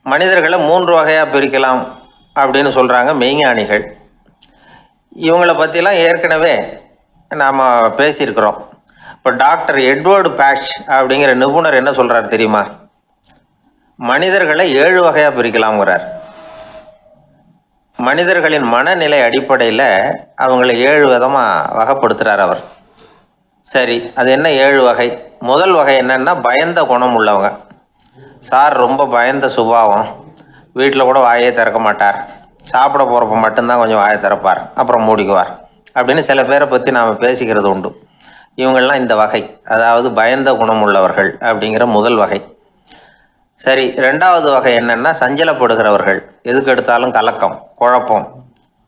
மனிதர்களை 3 வகையாக பிரிக்கலாம் அப்படின்னு சொல்கிறாங்க மெய்ஞானிகள். இவங்களை பற்றிலாம் ஏற்கனவே நாம் பேசியிருக்கிறோம். இப்போ டாக்டர் எட்வர்டு பேட்ச் அப்படிங்கிற நிபுணர் என்ன சொல்கிறார் தெரியுமா? மனிதர்களை 7 வகையாக பிரிக்கலாம்ங்கிறார். மனிதர்களின் மனநிலை அடிப்படையில் அவங்கள 7 விதமாக வகைப்படுத்துகிறார் அவர். சரி, அது என்ன 7 வகை? முதல் வகை என்னன்னா, பயந்த குணம் உள்ளவங்க. சார் ரொம்ப பயந்த சுபாவம், வீட்டில் கூட வாயே திறக்க மாட்டார், சாப்பிட போகிறப்ப மட்டும்தான் கொஞ்சம் வாயை திறப்பார், அப்புறம் மூடிக்குவார் அப்படின்னு சில பேரை பற்றி நாம் பேசிக்கிறது உண்டு. இவங்கள்லாம் இந்த வகை, அதாவது பயந்த குணம் உள்ளவர்கள் அப்படிங்கிற முதல் வகை. சரி, 2வது வகை என்னன்னா, சஞ்சலப்படுகிறவர்கள், எதுக்கு எடுத்தாலும் கலக்கம், குழப்பம்,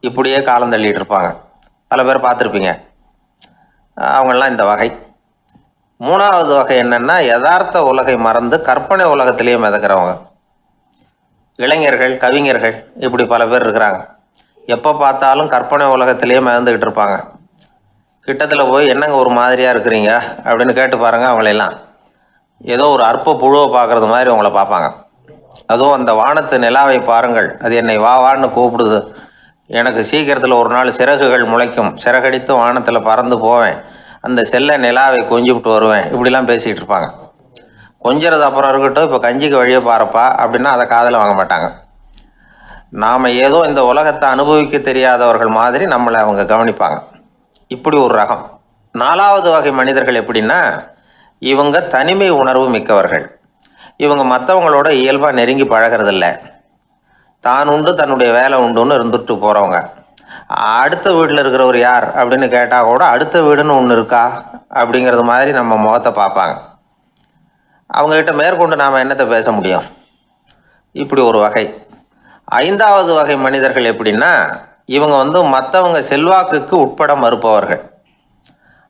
இப்படியே காலம் தள்ளிட்டு இருப்பாங்க. பல பேர் பார்த்துருப்பீங்க. அவங்கெல்லாம் இந்த வகை. 3வது வகை என்னன்னா, யதார்த்த உலகை மறந்து கற்பனை உலகத்திலேயே மிதக்கிறவங்க. இளைஞர்கள், கவிஞர்கள், இப்படி பல பேர் இருக்கிறாங்க. எப்போ பார்த்தாலும் கற்பனை உலகத்திலேயே மிதந்துக்கிட்டு இருப்பாங்க. கிட்டத்தில் போய் என்னங்க ஒரு மாதிரியாக இருக்கிறீங்க அப்படின்னு கேட்டு பாருங்கள். அவங்களெல்லாம் ஏதோ ஒரு அற்ப புழுவை பார்க்குறது மாதிரி அவங்கள பார்ப்பாங்க. அதுவும் அந்த வானத்து நிலாவை பாருங்கள், அது என்னை வா வான்னு கூப்பிடுது, எனக்கு சீக்கிரத்தில் ஒரு நாள் சிறகுகள் முளைக்கும், சிறகடித்து வானத்தில் பறந்து போவேன், அந்த செல்ல நிலாவை கொஞ்சிவிட்டு வருவேன், இப்படிலாம் பேசிகிட்டு இருப்பாங்க. கொஞ்சிறது அப்புறம் இருக்கட்டும், இப்போ கஞ்சிக்கு வழியே பாருப்பா அப்படின்னா அதை காதில் வாங்க மாட்டாங்க. நாம் ஏதோ இந்த உலகத்தை அனுபவிக்க தெரியாதவர்கள் மாதிரி நம்மளை அவங்க கவனிப்பாங்க. இப்படி ஒரு ரகம். 4வது வகை மனிதர்கள் எப்படின்னா, இவங்க தனிமை உணர்வு மிக்கவர்கள். இவங்க மற்றவங்களோட இயல்பாக நெருங்கி பழகிறதில்ல. தான் உண்டு தன்னுடைய வேலை உண்டுன்னு இருந்துட்டு போகிறவங்க. அடுத்த வீட்டில் இருக்கிறவர் யார் அப்படின்னு கேட்டால் கூட அடுத்த வீடுன்னு ஒன்று இருக்கா அப்படிங்கிறது மாதிரி நம்ம முகத்தை பார்ப்பாங்க. அவங்ககிட்ட மேற்கொண்டு நாம் என்னத்தை பேச முடியும்? இப்படி ஒரு வகை. 5வது வகை மனிதர்கள் எப்படின்னா, இவங்க மற்றவங்க செல்வாக்குக்கு உட்பட மறுப்பவர்கள்.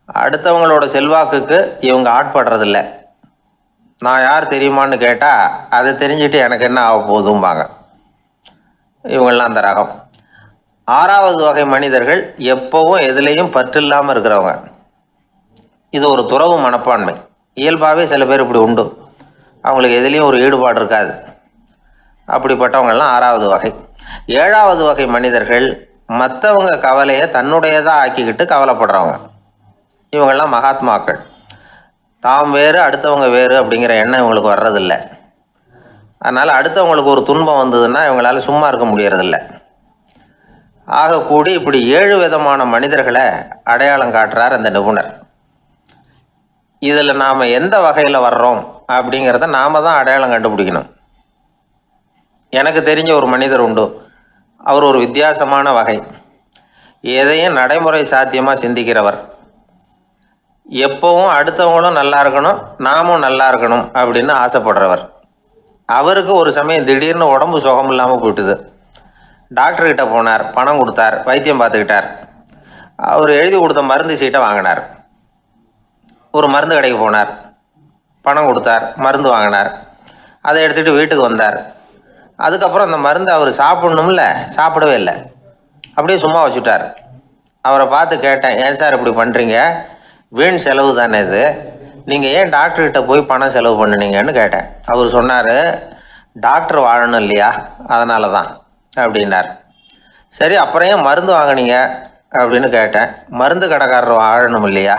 அடுத்தவங்களோட செல்வாக்குக்கு இவங்க ஆட்படுறதில்ல. நான் யார் தெரியுமான்னு கேட்டால் அதை தெரிஞ்சுட்டு எனக்கு என்ன ஆக போகுதும்பாங்க. இவங்கெல்லாம் அந்த ரகம். 6வது வகை மனிதர்கள் எப்பவும் எதுலேயும் பற்று இல்லாமல் இருக்கிறவங்க. இது ஒரு துறவு மனப்பான்மை. இயல்பாகவே சில பேர் இப்படி உண்டு, அவங்களுக்கு எதுலேயும் ஒரு ஈடுபாடு இருக்காது. அப்படிப்பட்டவங்கெல்லாம் 6வது வகை. 7வது வகை மனிதர்கள் மற்றவங்க கவலையை தன்னுடையதாக ஆக்கிக்கிட்டு கவலைப்படுறவங்க. இவங்கெல்லாம் மகாத்மாக்கள். தாம் வேறு அடுத்தவங்க வேறு அப்படிங்கிற எண்ணம் இவங்களுக்கு வர்றதில்லை. அதனால் அடுத்தவங்களுக்கு ஒரு துன்பம் வந்ததுன்னா இவங்களால சும்மா இருக்க முடியறதில்ல. ஆகக்கூடி இப்படி 7 விதமான மனிதர்களை அடையாளம் காட்டுறார் அந்த நிபுணர். இதில் நாம் எந்த வகையில் வர்றோம் அப்படிங்கிறத நாம் தான் அடையாளம் கண்டுபிடிக்கணும். எனக்கு தெரிஞ்ச ஒரு மனிதர் உண்டு. அவர் ஒரு வித்தியாசமான வகை. எதையும் நடைமுறை சாத்தியமாக சிந்திக்கிறவர். எப்பவும் அடுத்தவங்களும் நல்லா இருக்கணும், நாமும் நல்லா இருக்கணும் அப்படின்னு ஆசைப்படுறவர். அவருக்கு ஒரு சமயம் திடீர்னு உடம்பு சுகம் இல்லாமல் போயிட்டுது. டாக்டர்கிட்ட போனார், பணம் கொடுத்தார், வைத்தியம் பார்த்துக்கிட்டார். அவர் எழுதி கொடுத்த மருந்து சீட்டை வாங்கினார். ஒரு மருந்து கடைக்கு போனார், பணம் கொடுத்தார், மருந்து வாங்கினார். அதை எடுத்துகிட்டு வீட்டுக்கு வந்தார். அதுக்கப்புறம் அந்த மருந்து அவர் சாப்பிட்ணும்ல, சாப்பிடவே இல்லை, அப்படியே சும்மா வச்சுட்டார். அவரை பார்த்து கேட்டேன், ஏன் சார் இப்படி பண்ணுறீங்க? வீண் செலவு தானே இது, நீங்கள் ஏன் டாக்டர்கிட்ட போய் பணம் செலவு பண்ணினீங்கன்னு கேட்டேன். அவர் சொன்னார், டாக்டர் வாழணும் இல்லையா, அதனால தான் அப்படின்னார். சரி, அப்புறம் ஏன் மருந்து வாங்கினீங்க அப்படின்னு கேட்டேன். மருந்து கடைக்காரர் வாழணும் இல்லையா,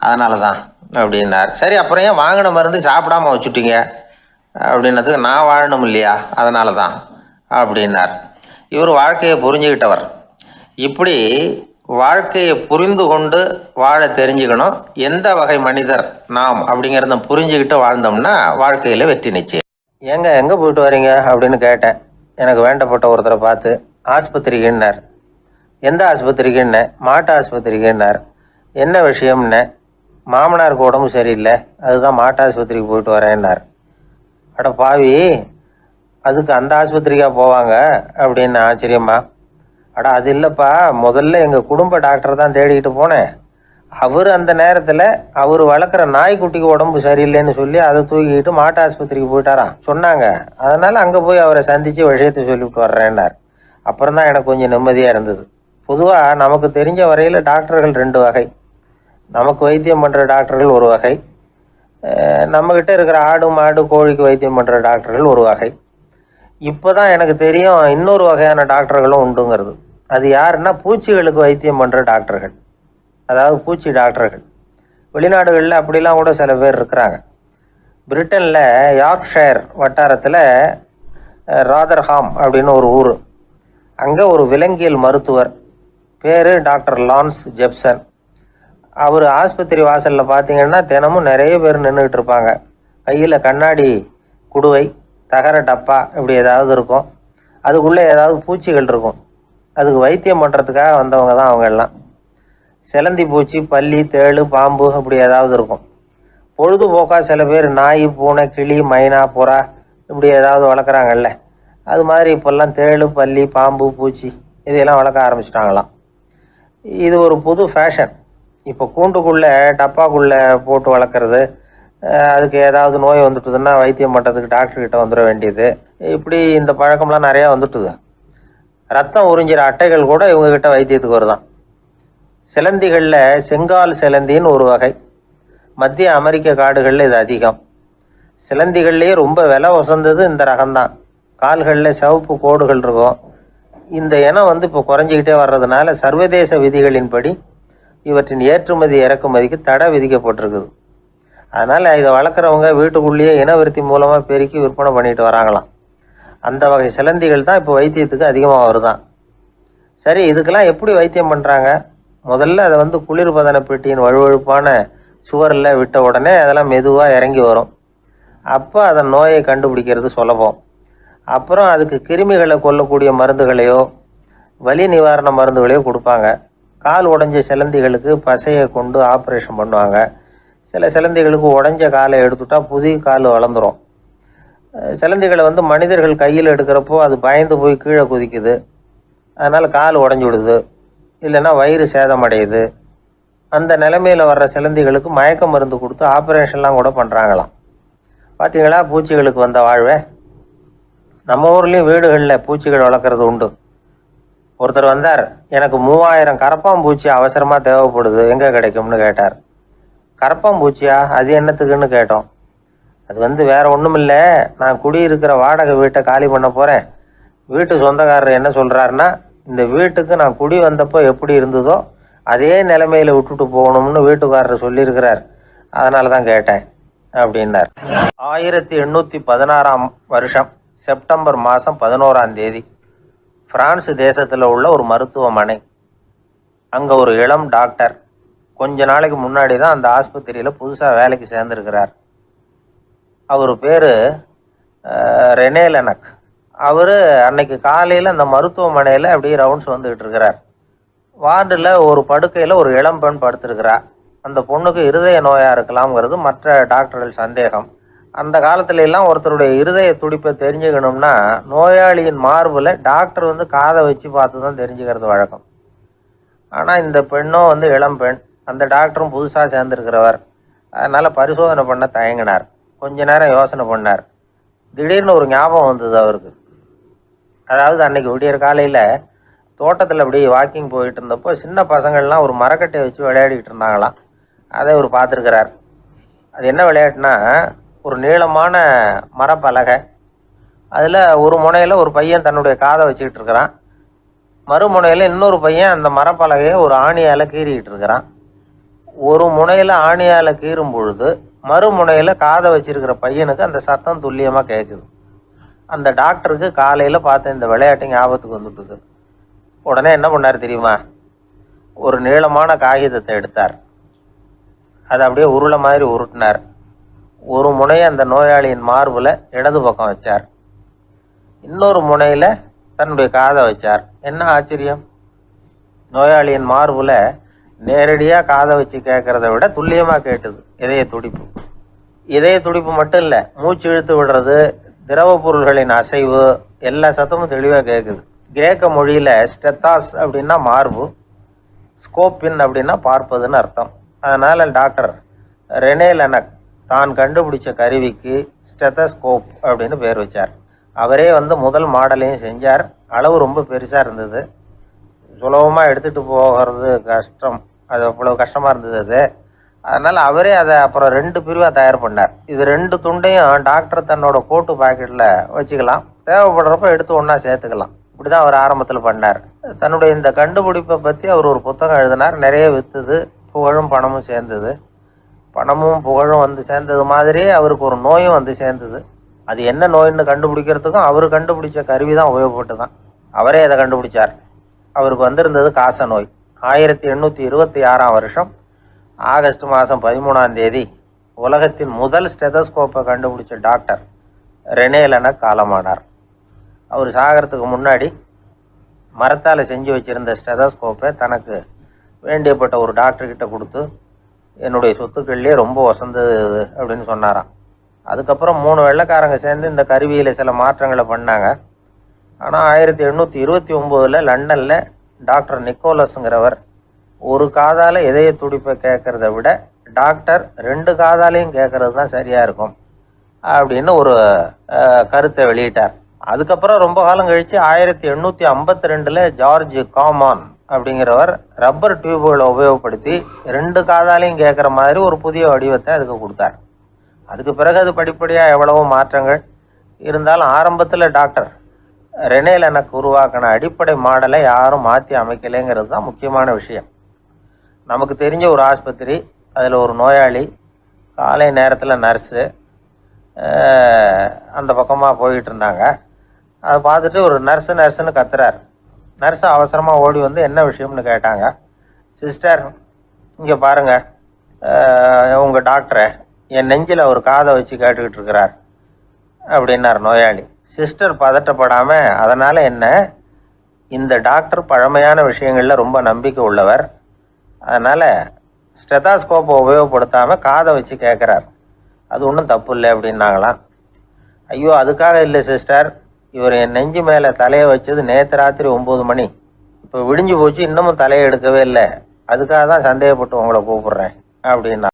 அதனால தான் அப்படின்னார். சரி, அப்புறம் ஏன் வாங்கின மருந்து சாப்பிடாம வச்சுட்டீங்க அப்படின்னதுக்கு, நான் வாழணும் இல்லையா, அதனால தான் அப்படின்னார். இவர் வாழ்க்கையை புரிஞ்சுக்கிட்டவர். இப்படி வாழ்க்கையை புரிந்து கொண்டு வாழ தெரிஞ்சுக்கணும். எந்த வகை மனிதர் நாம் அப்படிங்கிறத புரிஞ்சுக்கிட்டு வாழ்ந்தோம்னா வாழ்க்கையில் வெற்றி நிச்சயம். எங்கே போயிட்டு வரீங்க அப்படின்னு கேட்டேன். எனக்கு வேண்டப்பட்ட ஒருத்தரை பார்த்து. ஆஸ்பத்திரிக்குன்னார். எந்த ஆஸ்பத்திரிக்குன்னே? மாட்டு ஆஸ்பத்திரிக்குன்னார். என்ன விஷயம்னே? மாமனாருக்கு உடம்பு சரியில்லை, அதுதான் மாட்டு ஆஸ்பத்திரிக்கு போயிட்டு வரேன்னார். அட பாவி, அதுக்கு அந்த ஆஸ்பத்திரிக்கா போவாங்க அப்படின்னு ஆச்சரியமா. அட அது இல்லைப்பா, முதல்ல எங்கள் குடும்ப டாக்டர் தான் தேடிக்கிட்டு போனேன். அவர் அந்த நேரத்தில் அவர் வளர்க்குற நாய்க்குட்டிக்கு உடம்பு சரியில்லைன்னு சொல்லி அதை தூக்கிக்கிட்டு மாட்டு ஆஸ்பத்திரிக்கு போயிட்டாராம் சொன்னாங்க. அதனால் அங்கே போய் அவரை சந்தித்து விஷயத்தை சொல்லிவிட்டு வர்றேன்னார். அப்புறம் தான் எனக்கு கொஞ்சம் நிம்மதியாக இருந்தது. பொதுவாக நமக்கு தெரிஞ்ச வரையில் டாக்டர்கள் 2 வகை. நமக்கு வைத்தியம் பண்ணுற டாக்டர்கள் ஒரு வகை, நம்மக்கிட்ட இருக்கிற ஆடு மாடு கோழிக்கு வைத்தியம் பண்ணுற டாக்டர்கள் ஒரு வகை. இப்போ தான் எனக்கு தெரியும் இன்னொரு வகையான டாக்டர்களும் உண்டுங்கிறது. அது யாருன்னா, பூச்சிகளுக்கு வைத்தியம் பண்ணுற டாக்டர்கள், அதாவது பூச்சி டாக்டர்கள். வெளிநாடுகளில் அப்படிலாம் கூட சில பேர் இருக்கிறாங்க. பிரிட்டனில் யார்க்ஷயர் வட்டாரத்தில் ராதர்ஹாம் அப்படின்னு ஒரு ஊர். அங்கே ஒரு விலங்கியல் மருத்துவர், பேர் டாக்டர் லான்ஸ் ஜெப்சன். அவர் ஆஸ்பத்திரி வாசலில் பார்த்தீங்கன்னா தினமும் நிறைய பேர் நின்றுக்கிட்டு இருப்பாங்க. கையில் கண்ணாடி குடுவை, தகர டப்பா இப்படி ஏதாவது இருக்கும். அதுக்குள்ளே ஏதாவது பூச்சிகள் இருக்கும். அதுக்கு வைத்தியம் பண்ணுறதுக்காக வந்தவங்க தான் அவங்க எல்லாம். சிலந்தி பூச்சி, பல்லி, தேளு, பாம்பு இப்படி ஏதாவது இருக்கும். பொழுதுபோக்காக சில பேர் நாய், பூனை, கிளி, மைனா, புறா இப்படி ஏதாவது வளர்க்குறாங்கல்ல, அது மாதிரி இப்போல்லாம் தேளு, பல்லி, பாம்பு, பூச்சி இதையெல்லாம் வளர்க்க ஆரம்பிச்சிட்டாங்களாம். இது ஒரு புது ஃபேஷன். இப்போ கூண்டுக்குள்ளே டப்பாக்குள்ளே போட்டு வளர்க்குறது, அதுக்கு ஏதாவது நோய் வந்துட்டுதுன்னா வைத்தியம் பண்ணுறதுக்கு டாக்டர்கிட்ட வந்துட வேண்டியது, இப்படி இந்த பழக்கம்லாம் நிறையா வந்துட்டுது. ரத்தம் உறிஞ்சிற அட்டைகள் கூட இவங்ககிட்ட வைத்தியத்துக்கு வருதான். சிலந்திகளில் செங்கால் சிலந்தின்னு ஒரு வகை. மத்திய அமெரிக்க காடுகளில் இது அதிகம். சிலந்திகள்லேயே ரொம்ப விலை உசந்தது இந்த ரகம்தான். கால்களில் சிவப்பு கோடுகள் இருக்கும். இந்த இனம் இப்போ குறைஞ்சிக்கிட்டே வர்றதுனால சர்வதேச விதிகளின்படி இவற்றின் ஏற்றுமதி இறக்குமதிக்கு தடை விதிக்கப்பட்டிருக்குது. அதனால் இதை வளர்க்குறவங்க வீட்டுக்குள்ளேயே இனவிருத்தி மூலமாக பெருக்கி விற்பனை பண்ணிட்டு வராங்களாம். அந்த வகை சிலந்திகள் தான் இப்போ வைத்தியத்துக்கு அதிகமாக வருதான். சரி, இதுக்கெல்லாம் எப்படி வைத்தியம் பண்ணுறாங்க? முதல்ல அதை குளிர்பதன பெட்டியின் வழுவழுப்பான சுவரில் விட்ட உடனே அதெல்லாம் மெதுவாக இறங்கி வரும். அப்போ அதன் நோயை கண்டுபிடிக்கிறது சுலபம். அப்புறம் அதுக்கு கிருமிகளை கொல்லக்கூடிய மருந்துகளையோ வலி நிவாரண மருந்துகளையோ கொடுப்பாங்க. கால் உடைஞ்ச சிலந்திகளுக்கு பசையை கொண்டு ஆப்ரேஷன் பண்ணுவாங்க. சில சிலந்திகளுக்கு உடைஞ்ச காலை எடுத்துட்டா புதிய கால் வளர்ந்துடும். சிலந்திகளை மனிதர்கள் கையில் எடுக்கிறப்போ அது பயந்து போய் கீழே குதிக்குது. அதனால் கால் உடஞ்சி விடுது, இல்லைன்னா வயிறு சேதமடையுது. அந்த நிலைமையில் வர்ற சிலந்திகளுக்கு மயக்க மருந்து கொடுத்து ஆப்ரேஷன்லாம் கூட பண்ணுறாங்களாம். பார்த்தீங்களா பூச்சிகளுக்கு வந்த வாழ்வே. நம்ம ஊர்லேயும் வீடுகளில் பூச்சிகள் வளர்க்குறது உண்டு. ஒருத்தர் வந்தார், எனக்கு 3000 கரப்பாம்பூச்சி அவசரமாக தேவைப்படுது, எங்கே கிடைக்கும்னு கேட்டார். கரப்பாம்பூச்சியா? அது என்னத்துக்குன்னு கேட்டோம். அது வேற ஒன்றும் இல்லை, நான் குடியிருக்கிற வாடகை வீட்டை காலி பண்ண போகிறேன். வீட்டு சொந்தக்காரர் என்ன சொல்கிறாருன்னா, இந்த வீட்டுக்கு நான் குடி வந்தப்போ எப்படி இருந்ததோ அதே நிலைமையில் விட்டுட்டு போகணும்னு வீட்டுக்காரர் சொல்லியிருக்கிறார், அதனால தான் கேட்டேன் அப்படின்னார். 1816 வருஷம் செப்டம்பர் மாதம் 11 பிரான்ஸ் தேசத்தில் உள்ள ஒரு மருத்துவமனை. அங்கே ஒரு இளம் டாக்டர் கொஞ்ச நாளைக்கு முன்னாடி தான் அந்த ஆஸ்பத்திரியில் புதுசாக வேலைக்கு சேர்ந்துருக்கிறார். அவர் பேர் ரெனே லெனக். அவர் அன்னைக்கு காலையில் அந்த மருத்துவமனையில் அப்படியே ரவுண்ட்ஸ் வந்துக்கிட்டு இருக்கிறார். வார்டில் ஒரு படுக்கையில் ஒரு இளம் பெண் படுத்திருக்கிறார். அந்த பொண்ணுக்கு இருதய நோயாக இருக்கலாம்ங்கிறது மற்ற டாக்டர்கள் சந்தேகம். அந்த காலத்துல எல்லாம் ஒருத்தருடைய இருதய துடிப்பை தெரிஞ்சுக்கணும்னா நோயாளியின் மார்பில் டாக்டர் காதை வச்சு பார்த்து தான் தெரிஞ்சுக்கிறது வழக்கம். ஆனால் இந்த பெண்ணும் இளம் பெண், அந்த டாக்டரும் புதுசாக சேர்ந்துருக்கிறவர். அதனால் பரிசோதனை பண்ண தயங்கினார். கொஞ்ச நேரம் யோசனை பண்ணார். திடீர்னு ஒரு ஞாபகம் வந்தது அவருக்கு. அதாவது அன்னைக்கு விடியற் காலையில் தோட்டத்தில் அப்படியே வாக்கிங் போயிட்டு இருந்தப்போ சின்ன பசங்கள்லாம் ஒரு மரக்கட்டையை வச்சு விளையாடிக்கிட்டு இருந்தாங்களாம். அதை அவர் பார்த்துருக்கிறார். அது என்ன விளையாட்டுனா, ஒரு நீளமான மரப்பலகை, அதில் ஒரு முனையில் ஒரு பையன் தன்னுடைய காதை வச்சுக்கிட்டு இருக்கிறான். மறுமுனையில் இன்னொரு பையன் அந்த மரப்பலகையை ஒரு ஆணியால் கீறிக்கிட்டு இருக்கிறான். ஒரு முனையில் ஆணியால் கீறும் பொழுது மறுமுனையில் காதை வச்சிருக்கிற பையனுக்கு அந்த சத்தம் துல்லியமாக கேட்குது. அந்த டாக்டருக்கு காலையில் பார்த்த இந்த விளையாட்டு ஞாபகத்துக்கு வந்துட்டுது. உடனே என்ன பண்ணார் தெரியுமா? ஒரு நீளமான காகிதத்தை எடுத்தார். அதை அப்படியே உருளை மாதிரி உருட்டினார். ஒரு முனையை அந்த நோயாளியின் மார்பில் இடது பக்கம் வச்சார். இன்னொரு முனையில் தன்னுடைய காதை வச்சார். என்ன ஆச்சரியம்! நோயாளியின் மார்பில் நேரடியாக காதை வச்சு கேட்குறத விட துல்லியமாக கேட்டுது இதய துடிப்பு. இதய துடிப்பு மட்டும் இல்லை, மூச்சு இழுத்து விடுறது, திரவ பொருள்களின் அசைவு, எல்லா சத்தமும் தெளிவாக கேட்குது. கிரேக்க மொழியில் ஸ்டெத்தாஸ் அப்படின்னா மார்பு, ஸ்கோப்பின் அப்படின்னா பார்ப்பதுன்னு அர்த்தம். அதனால் டாக்டர் ரெனே லெனக் தான் கண்டுபிடிச்ச கருவிக்கு ஸ்டெத்தஸ்கோப் அப்படின்னு பேர் வச்சார். அவரே முதல் மாடலையும் செஞ்சார். அளவு ரொம்ப பெருசாக இருந்தது, சுலபமாக எடுத்துகிட்டு போகிறது கஷ்டம், அது அவ்வளோ கஷ்டமாக இருந்தது அது. அதனால் அவரே அதை அப்புறம் 2 பிரிவாக தயார் பண்ணார். இது 2 துண்டையும் டாக்டர் தன்னோட கோட்டு பாக்கெட்டில் வச்சுக்கலாம், தேவைப்படுறப்ப எடுத்து ஒன்றா சேர்த்துக்கலாம். இப்படி தான் அவர் ஆரம்பத்தில் பண்ணார். தன்னுடைய இந்த கண்டுபிடிப்பை பற்றி அவர் ஒரு புத்தகம் எழுதினார். நிறைய விற்றுது, புகழும் பணமும் சேர்ந்தது. பணமும் புகழும் சேர்ந்தது மாதிரியே அவருக்கு ஒரு நோயும் சேர்ந்தது. அது என்ன நோயின்னு கண்டுபிடிக்கிறதுக்கும் அவர் கண்டுபிடிச்ச கருவி தான் உபயோகப்பட்டு தான். அவரே அதை கண்டுபிடிச்சார். அவருக்கு வந்திருந்தது காச நோய். 1826 வருஷம் ஆகஸ்ட் மாதம் 13 உலகத்தின் முதல் ஸ்டெதஸ்கோப்பை கண்டுபிடிச்ச டாக்டர் ரெனே லெனக் காலமானார். அவர் சாகிறதுக்கு முன்னாடி மரத்தால் செஞ்சு வச்சுருந்த ஸ்டெதஸ்கோப்பை தனக்கு வேண்டியப்பட்ட ஒரு டாக்டர்கிட்ட கொடுத்து, என்னுடைய சொத்துக்கள்லேயே ரொம்ப வசந்தது அப்படின்னு சொன்னாராம். அதுக்கப்புறம் 3 வெள்ளைக்காரங்க சேர்ந்து இந்த கருவியில் சில மாற்றங்களை பண்ணாங்க. ஆனால் 1829 லண்டனில் டாக்டர் நிக்கோலஸுங்கிறவர் ஒரு காதால் இதய துடிப்பை கேட்குறத விட டாக்டர் 2 காதாலையும் கேட்குறது தான் சரியாக இருக்கும் அப்படின்னு ஒரு கருத்தை வெளியிட்டார். அதுக்கப்புறம் ரொம்ப காலம் கழித்து 1852 ஜார்ஜ் காமான் அப்படிங்கிறவர் ரப்பர் டியூபுகளை உபயோகப்படுத்தி 2 காதாலையும் கேட்குற மாதிரி ஒரு புதிய வடிவத்தை அதுக்கு கொடுத்தார். அதுக்கு பிறகு அது படிப்படியாக எவ்வளவோ மாற்றங்கள் இருந்தாலும் ஆரம்பத்தில் டாக்டர் ரெனே லெனக் உருவாக்கின அடிப்படை மாடலை யாரும் மாற்றி அமைக்கலைங்கிறது தான் முக்கியமான விஷயம். நமக்கு தெரிஞ்ச ஒரு ஆஸ்பத்திரி, அதில் ஒரு நோயாளி, காலை நேரத்தில் நர்ஸு அந்த பக்கமாக போயிட்டு இருந்தாங்க. அதை பார்த்துட்டு ஒரு நர்ஸுன்னு கத்துறாரு. நர்ஸு அவசரமாக ஓடி வந்து என்ன விஷயம்னு கேட்டாங்க. சிஸ்டர், இங்கே பாருங்கள், உங்கள் டாக்டரை என் நெஞ்சில் ஒரு காதை வச்சு கேட்டுக்கிட்டு இருக்கிறார் அப்படின்னார் நோயாளி. சிஸ்டர் பதட்டப்படாமல், அதனால் என்ன, இந்த டாக்டர் பழமையான விஷயங்களில் ரொம்ப நம்பிக்கை உள்ளவர், அதனால் ஸ்டெதாஸ்கோப்பை உபயோகப்படுத்தாமல் காதை வச்சு கேட்குறார், அது ஒன்றும் தப்பு இல்லை அப்படின்னாங்களாம். ஐயோ, அதுக்காக இல்லை சிஸ்டர், இவர் என் நெஞ்சு மேலே தலையை வச்சது நேற்று ராத்திரி 9 மணி, இப்போ விடிஞ்சு போச்சு, இன்னமும் தலையை எடுக்கவே இல்லை, அதுக்காக தான் சந்தேகப்பட்டு உங்களை கூப்பிட்றேன் அப்படின்னா.